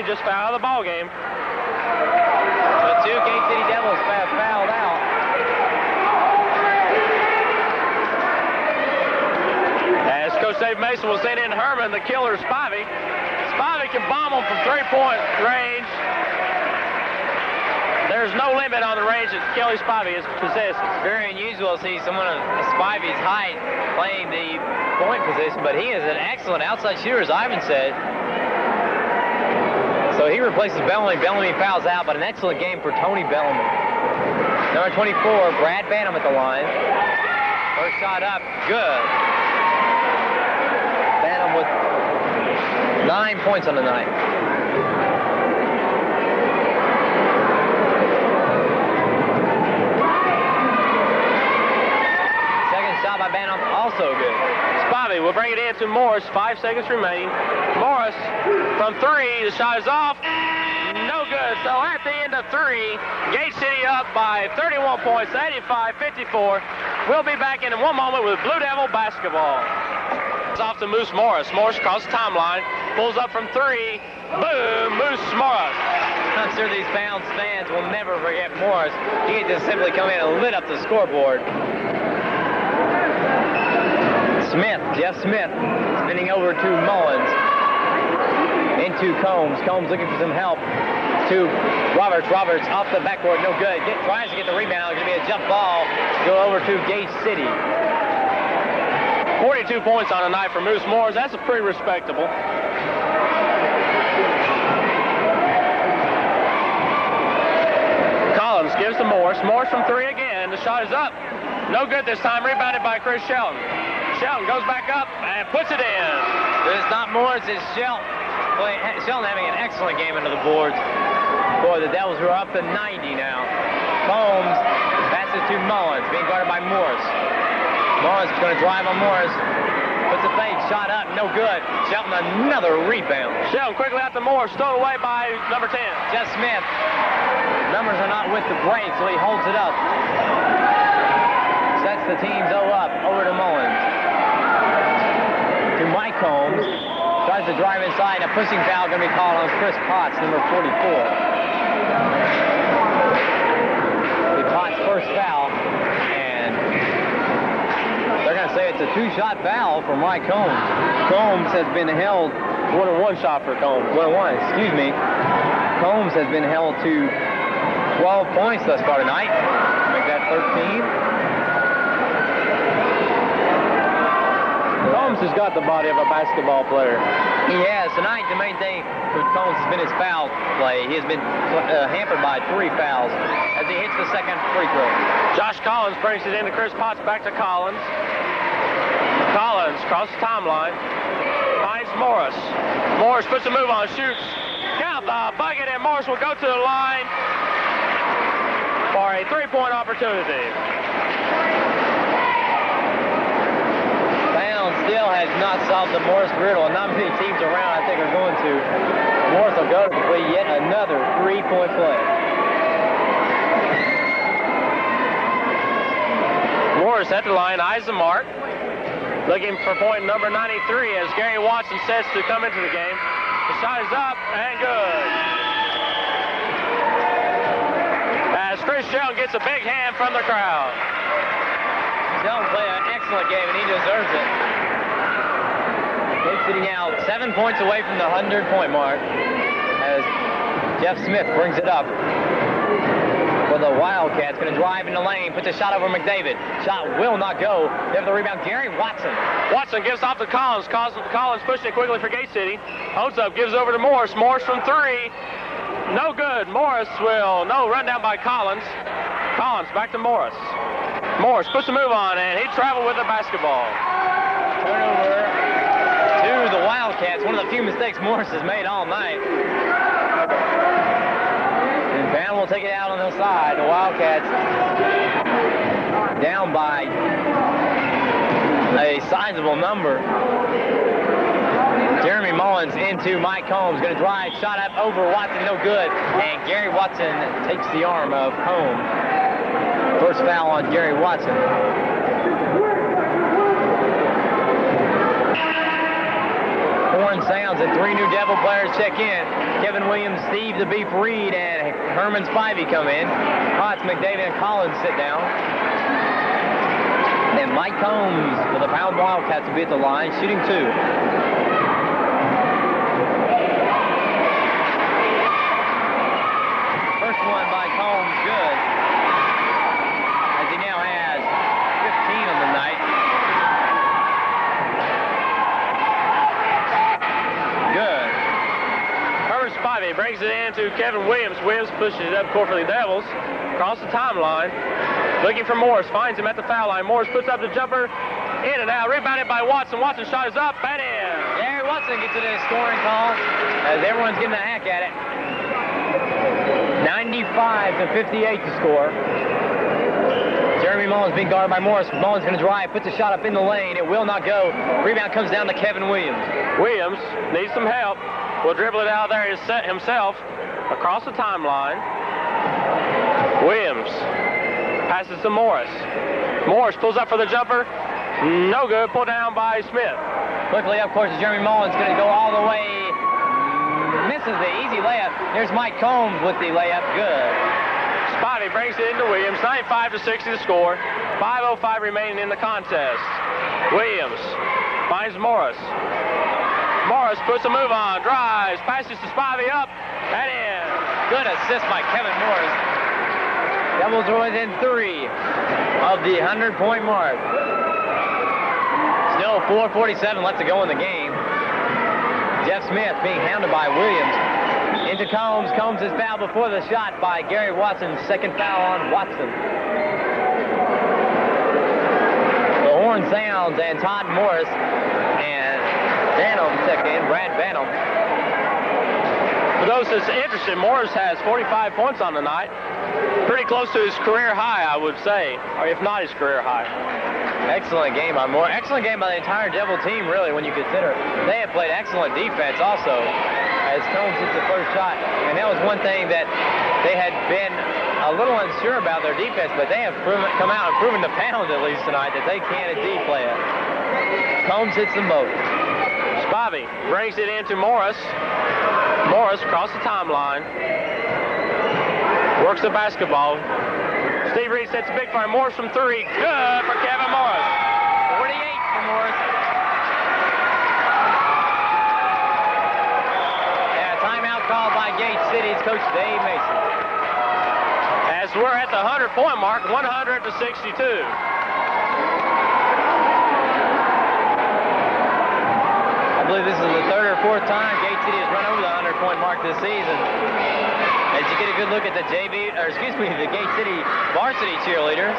just fouled out of the ball game. The two Gate City Devils have fouled out. As Coach Dave Mason will send in Herman, the killer, Spivey. Spivey can bomb them from three-point range. There's no limit on the range that Kelly Spivey possesses. Very unusual to see someone of Spivey's height playing the point position, but he is an excellent outside shooter, as Ivan said. So he replaces Bellamy. Bellamy fouls out, but an excellent game for Tony Bellamy. Number 24, Brad Banham at the line. First shot up, good. Banham with 9 points on the night. Second shot by Banham, also good. Spivey will bring it in to Morris. 5 seconds remaining. Morris from three. The shot is off. No good. So at the end of three, Gate City up by 31 points, 85-54. We'll be back in one moment with Blue Devil basketball. It's off to Moose Morris. Morris across the timeline. Pulls up from three. Boom, Moose Morris. I'm sure these Pounds fans will never forget Morris. He just simply come in and lit up the scoreboard. Smith, Jeff Smith, spinning over to Mullins. Into Combs. Combs looking for some help. To Roberts. Roberts off the backboard, no good. Tries to get the rebound. It's going to be a jump ball. Go over to Gate City. 42 points on a night for Moose Morris. That's pretty respectable. Collins gives to Morris. Morris from three again. The shot is up. No good this time. Rebounded by Chris Shelton. Shelton goes back up and puts it in. It's not Morris, it's Shelton. Shelton having an excellent game into the boards. Boy, the Devils are up to 90 now. Combs passes to Mullins, being guarded by Morris. Mullins is going to drive on Morris. Puts a fake, shot up, no good. Shelton another rebound. Shelton quickly out to Morris, stole away by number 10. Jeff Smith. Numbers are not with the break, so he holds it up. Sets the team up, over to Mullins. To Mike Combs. Tries to drive inside, and a pushing foul going to be called on Chris Potts, number 44. The Potts' first foul, and they're going to say it's a two-shot foul for Mike Combs. Combs has been held, one and one shot for Combs. 1-1, excuse me. Combs has been held to 12 points thus far tonight. Make that 13. Combs has got the body of a basketball player. He has. Tonight, the main thing for Combs has been his foul play. He has been hampered by 3 fouls as he hits the second free throw. Josh Collins brings it into Chris Potts, back to Collins. Collins across the timeline. Finds Morris. Morris puts a move on, shoots. Count the bucket, and Morris will go to the line for a three-point opportunity. Still has not solved the Morris riddle, and not many teams around I think are going to. Morris will go to complete yet another three-point play. Morris at the line, eyes the mark. Looking for point number 93 as Gary Watson sets to come into the game. The shot is up and good. As Chris Shelton gets a big hand from the crowd. Shelton played an excellent game, and he deserves it. Gate City now 7 points away from the 100-point mark as Jeff Smith brings it up for the Wildcats. Going to drive in the lane, puts a shot over McDavid. Shot will not go. They have the rebound, Gary Watson. Watson gives off to Collins. Collins pushing it quickly for Gate City. Holds up, gives over to Morris. Morris from three. No good. Morris will, run down by Collins. Collins back to Morris. Morris puts a move on, and he traveled with the basketball. Turnover to the Wildcats. One of the few mistakes Morris has made all night. And Banham will take it out on the side. The Wildcats down by a sizable number. Jeremy Mullins into Mike Combs. Going to drive, shot up over Watson, no good. And Gary Watson takes the arm of Combs. First foul on Gary Watson. horn sounds and 3 new Devil players check in. Kevin Williams, Steve the Beef Reed, and Herman Spivey come in. Potts, McDavid, and Collins sit down. Then Mike Combs for the Pound Wildcats will be at the line, shooting 2. First one by Combs, good. As he now has 15 on the night. Good. Herman Spivey brings it in to Kevin Williams. Williams pushes it up court for the Devils. Across the timeline. Looking for Morris. Finds him at the foul line. Morris puts up the jumper. In and out. Rebounded by Watson. Watson shot is up and in. Gary Watson gets it in a scoring call as everyone's getting a hack at it. 95-58 to score. Jeremy Mullins being guarded by Morris. Mullins going to drive, puts a shot up in the lane. It will not go. Rebound comes down to Kevin Williams. Williams needs some help. Will dribble it out there himself across the timeline. Williams passes to Morris. Morris pulls up for the jumper. No good. Pulled down by Smith. Quickly up course, Jeremy Mullins going to go all the way. Misses the easy layup. There's Mike Combs with the layup. Good. Spivey brings it into Williams. 95-60 to score. 5:05 remaining in the contest. Williams finds Morris. Morris puts a move on. Drives. Passes to Spivey up and in. Good assist by Kevin Morris. Devils are within 3 of the 100-point mark. Still 4:47 left to go in the game. Jeff Smith being hounded by Williams. Into Combs. Combs is fouled before the shot by Gary Watson. Second foul on Watson. The horn sounds and Todd Morris and Banham check in. Brad Banham. For those that's interested, Morris has 45 points on the night. Pretty close to his career high, I would say, or if not his career high. Excellent game by Moore. Excellent game by the entire Devil team, really, when you consider it. They have played excellent defense also, as Combs hits the first shot. And that was one thing that they had been a little unsure about their defense, but they have come out and proven the pound, at least tonight, that they can indeed play it. Combs hits them both. Spivey brings it into Morris. Morris across the timeline. Works the basketball. Steve Reed sets a big fire. Morris from 3. Good for Kevin Morris. 48 for Morris. And a timeout called by Gate City's coach Dave Mason. As we're at the 100-point mark, 100-62. I believe this is the 3rd or 4th time Gate City has run over the 100-point mark this season. As you get a good look at the the Gate City varsity cheerleaders.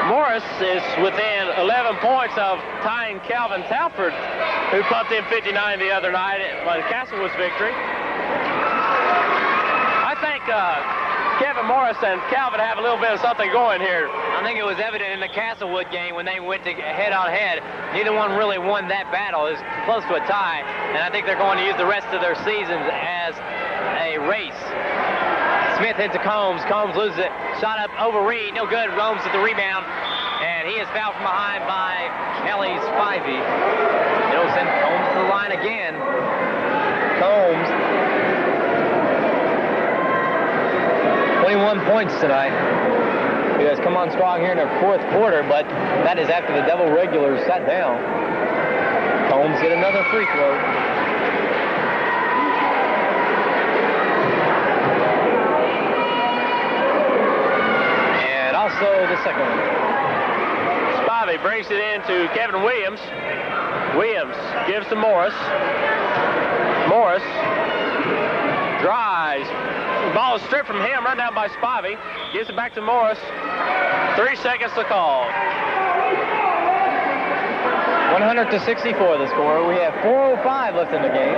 Morris is within 11 points of tying Calvin Talford, who pumped in 59 the other night by the Castlewood's victory. I think Kevin Morris and Calvin have a little bit of something going here. I think it was evident in the Castlewood game when they went to head-on-head. Neither one really won that battle. It was close to a tie, and I think they're going to use the rest of their seasons as a race. Smith hits to Combs. Combs loses it. Shot up over Reed. No good. Romes at the rebound, and he is fouled from behind by Kelly Spivey. It'll send Combs to the line again. Combs. 21 points tonight. He has come on strong here in the 4th quarter, but that is after the Devil regulars sat down. Combs get another free throw. And also the second one. Spivey brings it in to Kevin Williams. Williams gives to Morris. Morris drives. Ball is stripped from him, run down by Spivey. Gives it back to Morris. 3 seconds to call. 100-64 the score. We have 4:05 left in the game.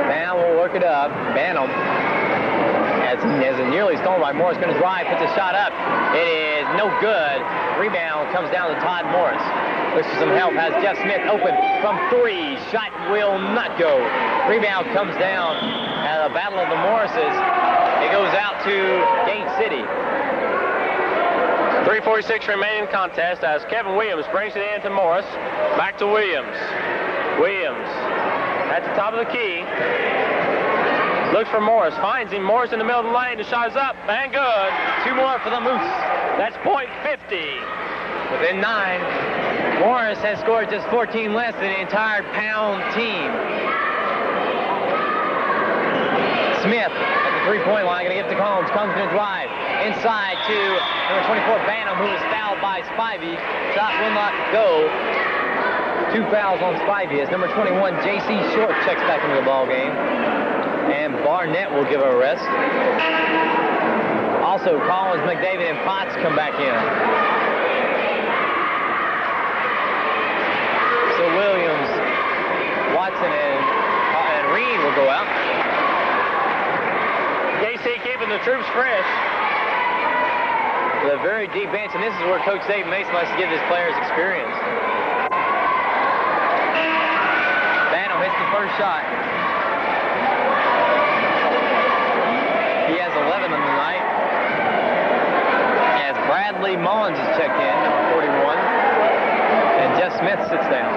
Now we'll work it up. Banham has it nearly stolen by Morris. Going to drive, puts a shot up. It is no good. Rebound comes down to Todd Morris. Looks for some help. Has Jeff Smith open from 3. Shot will not go. Rebound comes down at a battle of the Morrises. It goes out to Gate City. 3 3:46 remaining in the contest as Kevin Williams brings it in to Morris. Back to Williams. Williams at the top of the key. Looks for Morris. Finds him. Morris in the middle of the lane. The shot is up and good. 2 more for the Moose. That's .50. Within 9. Morris has scored just 14 less than the entire Pound team. Smith at the three-point line, going to get to Combs. Combs going to drive inside to number 24, Bantam, who is fouled by Spivey. Shot will not go. 2 fouls on Spivey as number 21, J.C. Short, checks back into the ball game. And Barnett will give a rest. Also, Collins, McDavid, and Potts come back in. So Williams, Watson, and Reed will go out. KC keeping the troops fresh. With a very deep bench, and this is where Coach Dave Mason likes to give his players experience. Bantam hits the first shot. He has 11 on the night. As Bradley Mullins is checked in, number 41. And Jeff Smith sits down.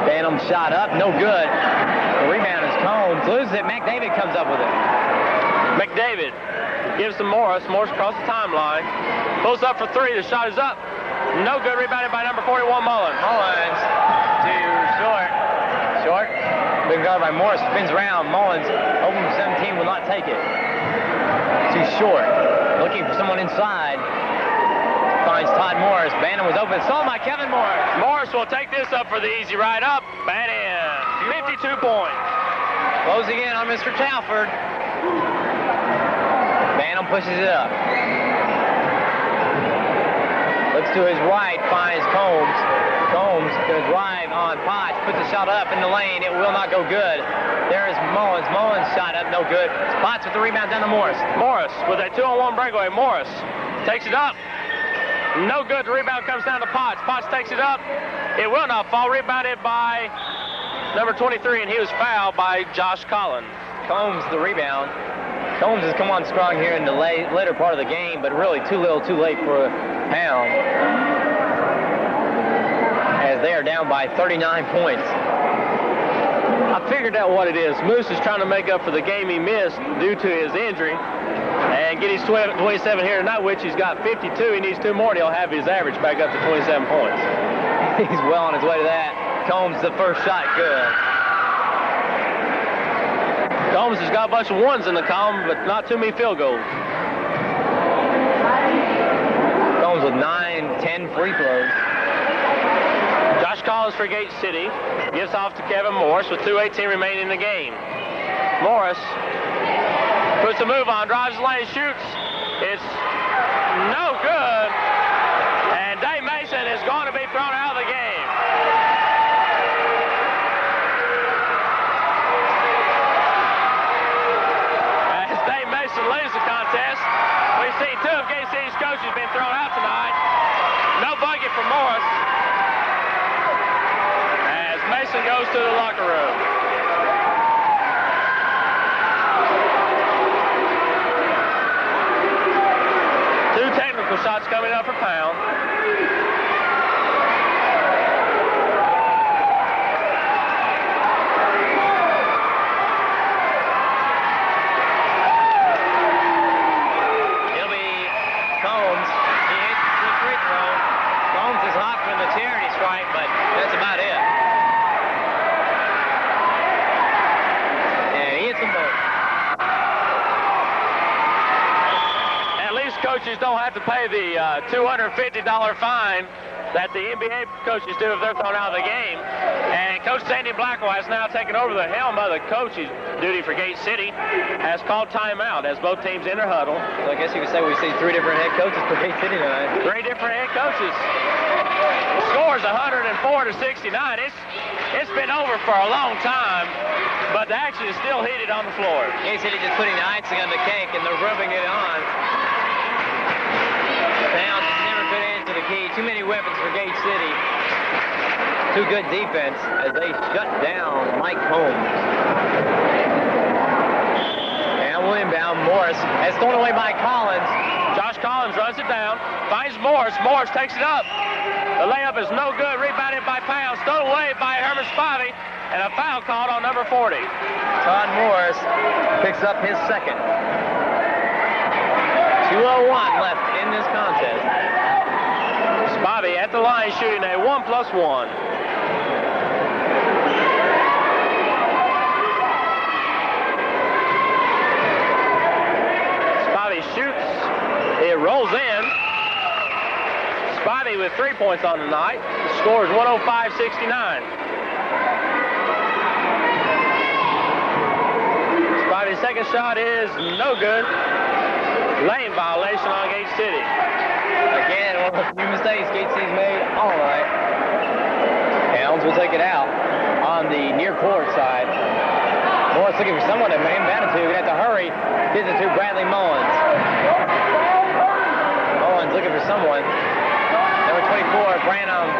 Bantam shot up, no good. The rebound is Combs, loses it. McDavid comes up with it. McDavid gives to Morris. Morris across the timeline. Pulls up for 3. The shot is up. No good. Rebounded by number 41, Mullins. Mullins to Short. Short, been guarded by Morris, spins around. Mullins, open for 17, will not take it. Too short. Looking for someone inside. Finds Todd Morris. Bantam was open. Sold by Kevin Morris. Morris will take this up for the easy ride up. And in. 52 points. Closing in on Mr. Talford. Bantam pushes it up. Looks to his right, finds Combs. Combs going to drive on Potts, puts a shot up in the lane. It will not go good. There is Mullins. Mullins shot up, no good. Potts with the rebound down to Morris. Morris with a 2-on-1 breakaway. Morris takes it up. No good. The rebound comes down to Potts. Potts takes it up. It will not fall. Rebounded by number 23, and he was fouled by Josh Collins. Combs the rebound. Combs has come on strong here in the later part of the game, but really too little, too late for Pound, as they are down by 39 points. I figured out what it is. Moose is trying to make up for the game he missed due to his injury and get his 27 here tonight, which he's got 52. He needs 2 more, and he'll have his average back up to 27 points. He's well on his way to that. Combs, the first shot, good. Combs has got a bunch of 1s in the column, but not too many field goals. Combs with 9, 10 free throws. Josh Collins for Gate City. Gives off to Kevin Morris with 2:18 remaining in the game. Morris puts a move on, drives the lane, shoots. It's no good. And Dave Mason is going to be thrown out of the game. As Dave Mason leaves the contest, we see 2 of Gate City's coaches being thrown out tonight. No bucket for Morris. As Mason goes to the locker room. Two technical shots coming up for Pound. It'll be Combs. He hits the free throw. Combs is hot for the charity strike, but that's about it. And he hits them both. At least coaches don't have to pay the $250 fine that the NBA coaches do if they're thrown out of the game. And Coach Sandy Blackwell has now taken over the helm of the coach's duty for Gate City, has called timeout as both teams enter huddle. So I guess you could say we see 3 different head coaches for Gate City tonight. 3 different head coaches. The score is 104-69. It's been over for a long time, but the action is still heated on the floor. Gate City just putting the icing on the cake, and they're rubbing it on. Pound never could answer the key. Too many weapons for Gate City. too good defense as they shut down Mike Combs. And will inbound Morris. As thrown away by Collins. Josh Collins runs it down, finds Morris. Morris takes it up. The layup is no good. Rebounded by Pound. Stowed away by Herman Spivey. And a foul called on number 40. Todd Morris picks up his second. 2:01 left in this contest. Spivey at the line shooting a 1+1. Spivey shoots. It rolls in. Spivey with 3 points on the night. The score is 105-69. Spivey's second shot is no good. Lane violation on Gate City. Again, one of the few mistakes Gate City's made all night. Pounds will take it out on the near court side. Morris looking for someone to inbound it to. Gonna have to hurry. Gives it to Bradley Mullins. Mullins looking for someone. Number 24, Branham.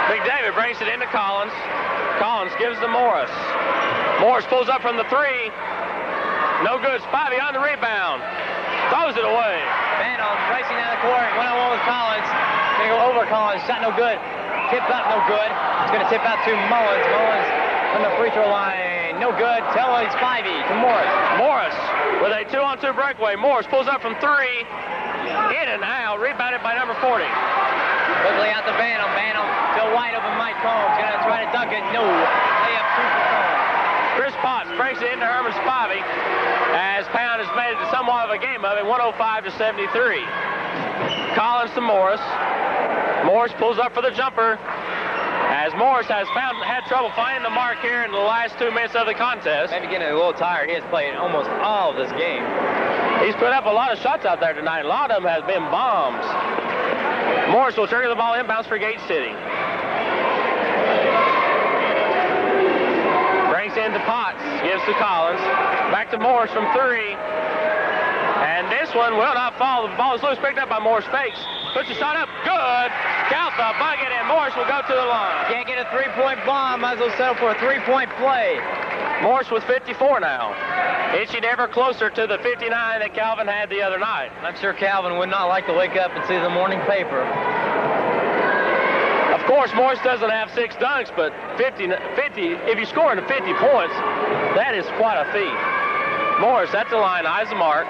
Big David brings it into Collins. Collins gives to Morris. Morris pulls up from the three. No good. Spivey on the rebound. Throws it away. Branham racing down the court. One-on-one with Collins. Gonna go over Collins. Shot no good. Tipped up no good. It's gonna tip out to Mullins. Mullins from the free throw line. No good. Telling Spivey to Morris. Morris with a 2-on-2 breakaway. Morris pulls up from three. In and out. Rebounded by number 40. Quickly out to Bantam. Bantam still wide open. Mike Combs gonna try to dunk it. No. Layup 2 for Combs. Chris Potts breaks it into Herman Spivey as Pound has made it somewhat of a game of it, 105-73. Collins to Morris. Morris pulls up for the jumper as Morris has had trouble finding the mark here in the last 2 minutes of the contest. Maybe getting a little tired. He has played almost all of this game. He's put up a lot of shots out there tonight. A lot of them have been bombs. Morris will trigger the ball inbounds for Gate City. Into Potts, gives to Collins, back to Morris from three, and this one will not fall. The ball is loose, picked up by Morris. Fakes, puts the shot up, good. Count the bucket, and Morris will go to the line. Can't get a 3-point bomb, might as well settle for a 3-point play. Morris with 54 now, inching ever closer to the 59 that Calvin had the other night. I'm sure Calvin would not like to wake up and see the morning paper. Of course, Morris doesn't have 6 dunks, but 50, if you score into 50 points, that is quite a feat. Morris at the line, eyes the mark.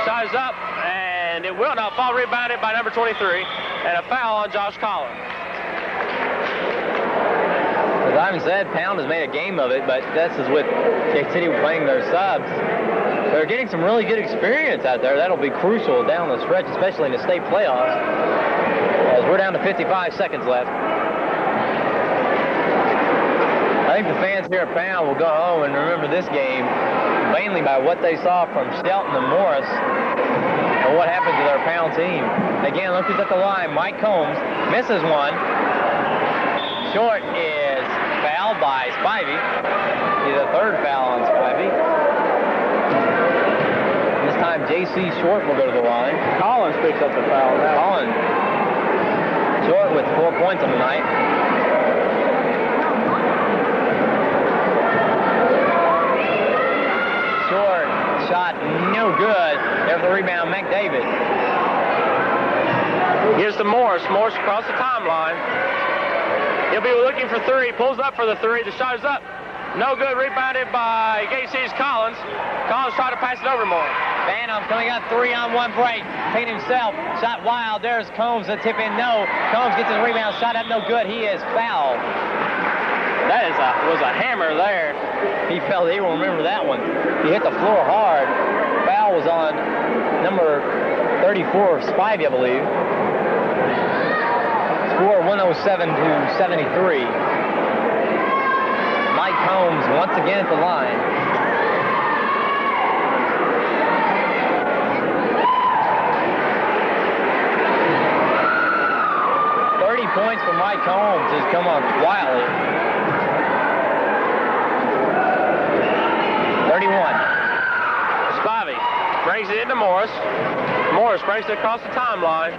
Shot is up, and it will not fall. Rebounded by number 23, and a foul on Josh Collins. As Ivan said, Pound has made a game of it, but this is with Gate City playing their subs. They're getting some really good experience out there. That'll be crucial down the stretch, especially in the state playoffs. As we're down to 55 seconds left. I think the fans here at Pound will go home and remember this game mainly by what they saw from Shelton and Morris and what happened to their Pound team. Again, look who's at the line. Mike Combs misses one. Short is fouled by Spivey. He's a 3rd foul on Spivey. This time J.C. Short will go to the line. Collins picks up the foul now. Collins. Short with 4 points on the night. Short shot no good. There's the rebound, McDavid. Gives to Morris. Morris across the timeline. He'll be looking for 3. Pulls up for the 3. The shot is up. No good. Rebounded by Gate City's Collins. Collins tried to pass it over to Morris. Bantam coming up 3-on-1 break. Paint himself. Shot wild. There's Combs. The tip in. No. Combs gets his rebound. Shot up no good. He is fouled. That was a hammer there. He felt he will remember that one. He hit the floor hard. Foul was on number 34 of Spivey, I believe. Score 107-73. Mike Combs once again at the line. Points for Mike Combs has come on quietly. 31. Spivey brings it into Morris. Morris brings it across the timeline.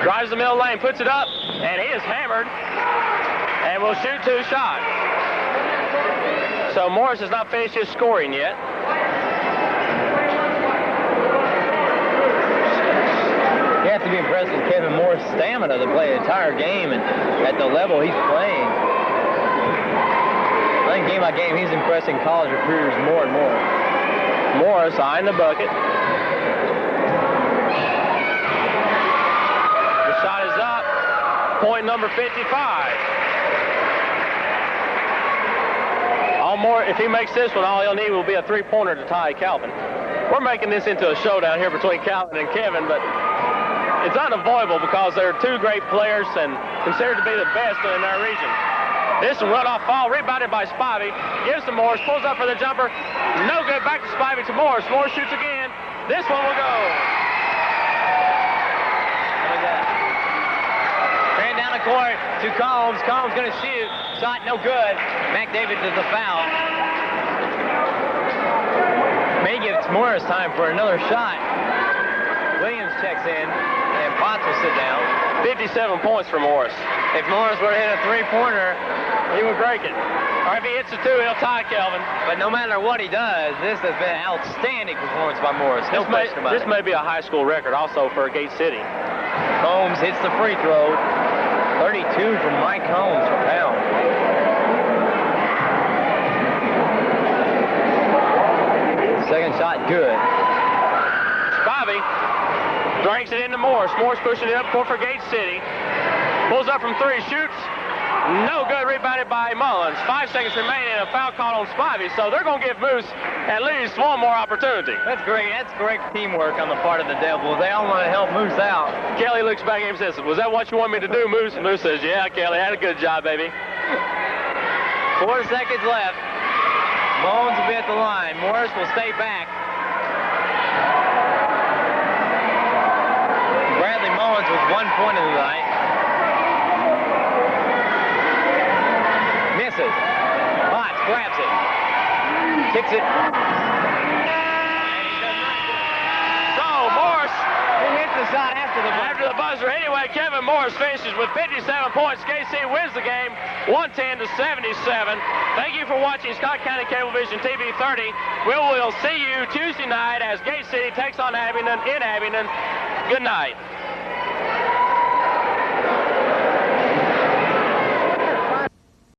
Drives the middle lane, puts it up. And he is hammered and will shoot 2 shots. So Morris has not finished his scoring yet. You have to be impressed with Kevin Morris' stamina to play the entire game and at the level he's playing. I think game by game he's impressing college recruiters more and more. Morris eyeing the bucket. The shot is up. Point number 55. If he makes this one, all he'll need will be a 3-pointer to tie Calvin. We're making this into a showdown here between Calvin and Kevin, but it's unavoidable because they're 2 great players and considered to be the best in their region. This one run off fall, rebounded by Spivey. Gives to Morris, pulls up for the jumper. No good, back to Spivey to Morris. Morris shoots again. This one will go. Ran down the court to Combs. Combs going to shoot. Shot no good. McDavid does the foul. May give Morris time for another shot. Williams checks in, and Potts will sit down. 57 points for Morris. If Morris were to hit a 3-pointer, he would break it. Or if he hits a 2, he'll tie Kelvin. But no matter what he does, this has been an outstanding performance by Morris. No question about it. This may be a high school record also for Gate City. Combs hits the free throw. 32 from Mike Combs for Pound. Second shot good. Spivey drinks it into Morris. Morris pushing it up court for Gate City. Pulls up from 3, shoots. No good, rebounded by Mullins. 5 seconds remaining and a foul call on Spivey. So they're going to give Moose at least one more opportunity. That's great. That's great teamwork on the part of the Devils. They all want to help Moose out. Kelly looks back at him and says, "Was that what you want me to do, Moose?" And Moose says, "Yeah, Kelly, had a good job, baby." 4 seconds left. Mullins will be at the line. Morris will stay back. Bradley Mullins with 1 point in the night. Misses. Potts grabs it. Kicks it. So Morris, he hits the shot after the buzzer. Anyway, Kevin Morris finishes with 57 points. KC wins the game, 110-77. Thank you for watching Scott County Cablevision TV 30. We will see you Tuesday night as Gate City takes on Abingdon in Abingdon. Good night.